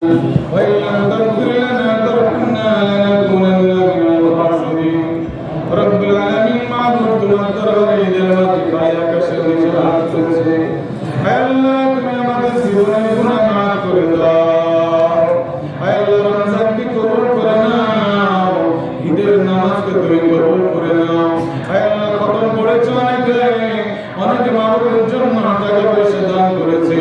وإن لم تغفر لنا وترحمنا لنكونن من الخاسرين رب العالمين معبود তোমার ঈদের মাঝে পায়া কাছে নিজাত করেছে হে আল্লাহ তুমি আমাদের জীবনের গুনাহ মাফ করে দাও হে আল্লাহ রমজানকে কবুল করে নাও ঈদের নামাজকে তুমি কবুল করে নাও হে আল্লাহ খতম পড়েছে অনেকে মাহবুবের জন্য টাকা পয়সা দান করেছে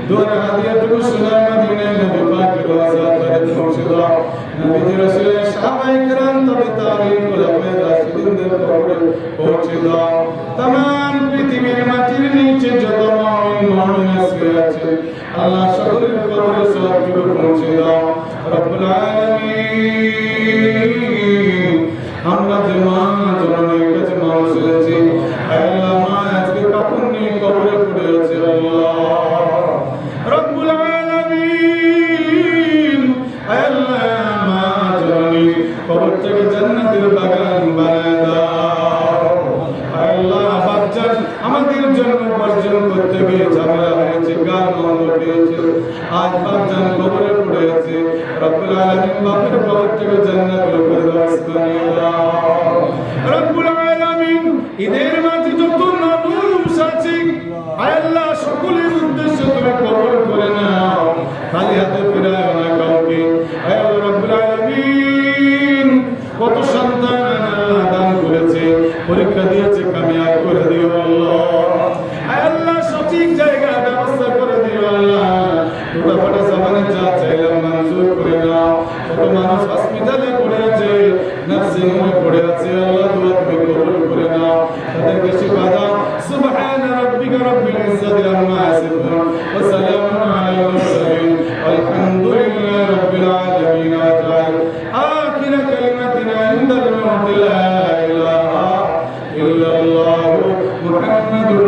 দুয়ার হাদিয়াটুকু সোনার মদিনায় নবী পাকের রাজাতে পৌঁছে দাও নবীজি রাসূলের সাহাবায়ে কেরাম তবে তাবিঈন খোলাফায়ে রাশিদিনদের কবরে পৌঁছে দাও तमाम পৃথিবীর মাটির নিচে যত মুমিন মুমিনাত আছে আল্লাহ সকলের কবরে সওয়াবটুকু পৌঁছে দাও রব্বুল আলামিন আমরা যে মা জননীর কাছে মানুষ হয়েছি আল্লাহ মা আজকে কাপড় নিয়ে কবরে পড়ে আছে আল্লাহ রব্বুল আলামিন আল্লাহ মা জননী কবরটাকে জান্নাতের বাগান বানায় দাও আল্লাহ বাচ্চার আমাদের জন্য উপার্জন করতে গিয়ে ঝামেলা হয়েছে গান বন্ধ হয়েছে আজ বাচ্চার কবরে পড়ে আছে রব্বুল আলামিন বাপের কবরটাকে জান্নাতের ফেরদৌস বানিয়ে দাও রব্বুল আলামিন ঈদের মাঝে যত মানুষ আছে আল্লাহ সকলের উদ্দেশ্য তুমি কবুল করে নাও খালি হাতে ফিরায় না কাউকে আল্লাহ রব্বুল আলামিন কত সন্তান আল্লাহ দান করেছে পরীক্ষা দিয়েছে কামিয়াব করে দিও আল্লাহ আল্লাহ সঠিক জায়গা ব্যবস্থা করে দিও আল্লাহ দুটা ফাটা সামানে যা চাইলাম মঞ্জুর করে নাও কত মানুষ হসপিটালে পড়ে আছে নার্সিং হোমে পড়ে আছে আল্লাহ দোয়া তুমি কবুল করে নাও তাদেরকে শিফা দাও সুবহান রাব্বিকা রাব্বিল ইজ্জাতি আম্মা ইয়াসিফুন ওয়া সালামুন আলাল মুরসালিন আলহামদুলিল্লাহি রাব্বিল আলামিন আজআল আখির কালিমাতিনা ইনদাল মাউত লা ইলাহা ইল্লাল্লাহু মুহাম্মাদুর